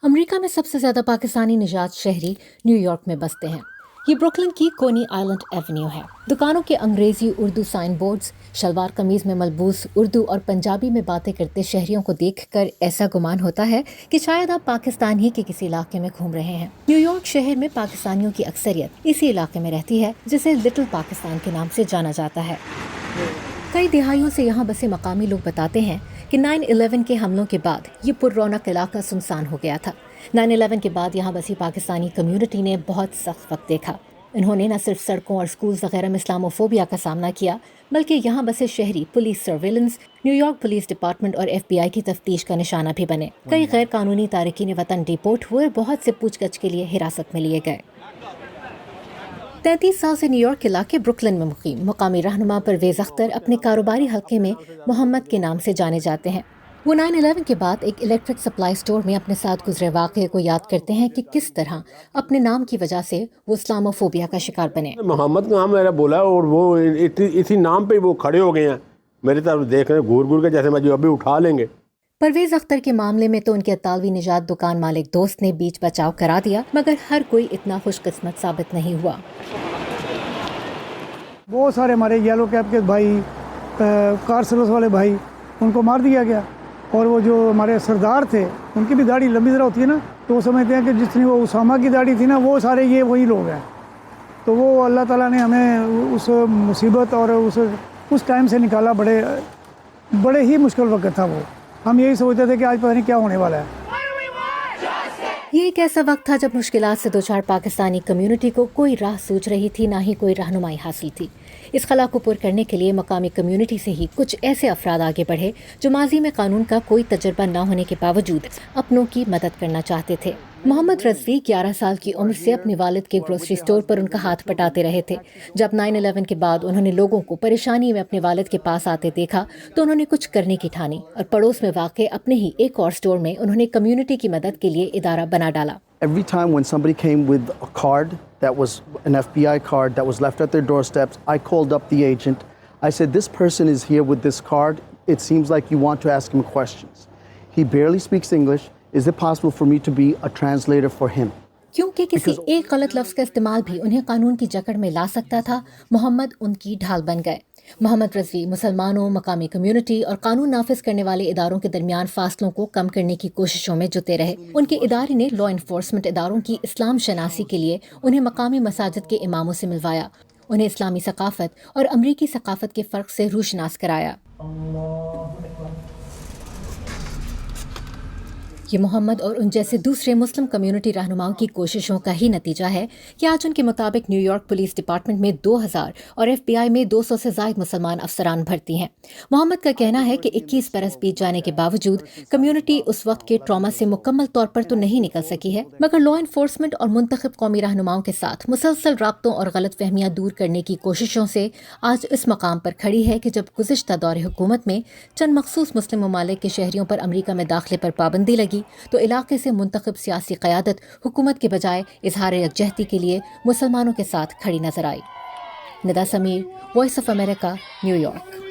امریکہ میں سب سے زیادہ پاکستانی نژاد شہری نیو یارک میں بستے ہیں۔ یہ بروکلن کی کونی آئلینڈ ایونیو ہے۔ دکانوں کے انگریزی اردو سائن بورڈز، شلوار قمیض میں ملبوس اردو اور پنجابی میں باتیں کرتے شہریوں کو دیکھ کر ایسا گمان ہوتا ہے کہ شاید آپ پاکستان ہی کے کسی علاقے میں گھوم رہے ہیں۔ نیو یارک شہر میں پاکستانیوں کی اکثریت اسی علاقے میں رہتی ہے جسے لٹل پاکستان کے نام سے جانا جاتا ہے۔ کئی دہائیوں سے یہاں بسے مقامی لوگ بتاتے ہیں کہ 9/11 کے حملوں کے بعد یہ پر رونق علاقہ سنسان ہو گیا تھا۔ 9/11 کے بعد یہاں بسی پاکستانی کمیونٹی نے بہت سخت وقت دیکھا۔ انہوں نے نہ صرف سڑکوں اور سکولز وغیرہ میں اسلاموفوبیا کا سامنا کیا، بلکہ یہاں بسے شہری police surveillance, new York police department اور FBI کی تفتیش کا نشانہ بھی بنے۔ کئی غیر قانونی تارکین وطن ڈیپورٹ ہوئے، بہت سے پوچھ گچھ کے لیے حراست میں لیے گئے۔ 33 سال سے نیو یارک کے علاقے بروکلن میں مقیم مقامی رہنما پرویز اختر اپنے کاروباری حلقے میں محمد کے نام سے جانے جاتے ہیں۔ وہ 9/11 کے بعد ایک الیکٹرک سپلائی سٹور میں اپنے ساتھ گزرے واقعے کو یاد کرتے ہیں کہ کس طرح اپنے نام کی وجہ سے وہ اسلاموفوبیا کا شکار بنے۔ محمد کا نام میرا بولا اور وہ اسی نام پہ وہ کھڑے ہو گئے ہیں، میری طرف دیکھ رہے گور گور کے جیسے مجھے ابھی اٹھا لیں گے۔ پرویز اختر کے معاملے میں تو ان کے اطالوی نژاد دکان مالک دوست نے بیچ بچاؤ کرا دیا، مگر ہر کوئی اتنا خوش قسمت ثابت نہیں ہوا۔ بہت سارے ہمارے یلو کیپ کے بھائی، کار سروس والے بھائی، ان کو مار دیا گیا۔ اور وہ جو ہمارے سردار تھے ان کی بھی داڑھی لمبی طرح ہوتی ہے نا، تو وہ سمجھتے ہیں کہ جس نے وہ اسامہ کی داڑھی تھی نا، وہ سارے یہ وہی لوگ ہیں۔ تو وہ اللہ تعالیٰ نے ہمیں اس مصیبت اور اس ٹائم سے نکالا۔ بڑے ہی مشکل وقت تھا وہ۔ ہم یہی سوچتے تھے کہ آج پتہ نہیں کیا ہونے والا ہے۔ یہ ایک ایسا وقت تھا جب مشکلات سے دوچار پاکستانی کمیونٹی کو کوئی راہ سوچ رہی تھی، نہ ہی کوئی رہنمائی حاصل تھی۔ اس خلا کو پر کرنے کے لیے مقامی کمیونٹی سے ہی کچھ ایسے افراد آگے بڑھے جو ماضی میں قانون کا کوئی تجربہ نہ ہونے کے باوجود اپنوں کی مدد کرنا چاہتے تھے۔ محمد رضوی 11 سال کی عمر سے اپنے والد کے گروسری سٹور پر ان کا ہاتھ پٹاتے رہے تھے۔ جب 9/11 کے بعد انہوں نے لوگوں کو پریشانی میں اپنے والد کے پاس آتے دیکھا تو انہوں نے کچھ کرنے کی ٹھانی اور پڑوس میں واقع اپنے ہی ایک اور سٹور میں انہوں نے کمیونٹی کی مدد کے لیے ادارہ بنا ڈالا۔ Every time when somebody came with a card that was an FBI card that was left at their doorsteps, I called up the agent. I said, this person is here with this card. It seems like you want to ask him questions. He barely speaks English. Is it possible for me to be a translator for him? کیونکہ کسی ایک غلط لفظ کا استعمال بھی انہیں قانون کی جکڑ میں لا سکتا تھا، محمد ان کی ڈھال بن گئے۔ محمد رضوی مسلمانوں، مقامی کمیونٹی اور قانون نافذ کرنے والے اداروں کے درمیان فاصلوں کو کم کرنے کی کوششوں میں جٹے رہے۔ ان کے ادارے نے لا انفورسمنٹ اداروں کی اسلام شناسی کے لیے انہیں مقامی مساجد کے اماموں سے ملوایا، انہیں اسلامی ثقافت اور امریکی ثقافت کے فرق سے روشناس کرایا۔ یہ محمد اور ان جیسے دوسرے مسلم کمیونٹی رہنماؤں کی کوششوں کا ہی نتیجہ ہے کہ آج ان کے مطابق نیو یارک پولیس ڈپارٹمنٹ میں 2000 اور FBI میں 200 سے زائد مسلمان افسران بھرتی ہیں۔ محمد کا کہنا ہے کہ 21 برس بیت جانے کے باوجود کمیونٹی اس وقت کے ٹراما سے مکمل طور پر تو نہیں نکل سکی ہے، مگر لا انفورسمنٹ اور منتخب قومی رہنماؤں کے ساتھ مسلسل رابطوں اور غلط فہمیاں دور کرنے کی کوششوں سے آج اس مقام پر کھڑی ہے کہ جب گزشتہ دور حکومت میں چند مخصوص مسلم ممالک کے شہریوں پر امریکہ میں داخلے پر پابندی لگی تو علاقے سے منتخب سیاسی قیادت حکومت کے بجائے اظہار یکجہتی کے لیے مسلمانوں کے ساتھ کھڑی نظر آئی۔ Nida Sameer, voice of America, New York.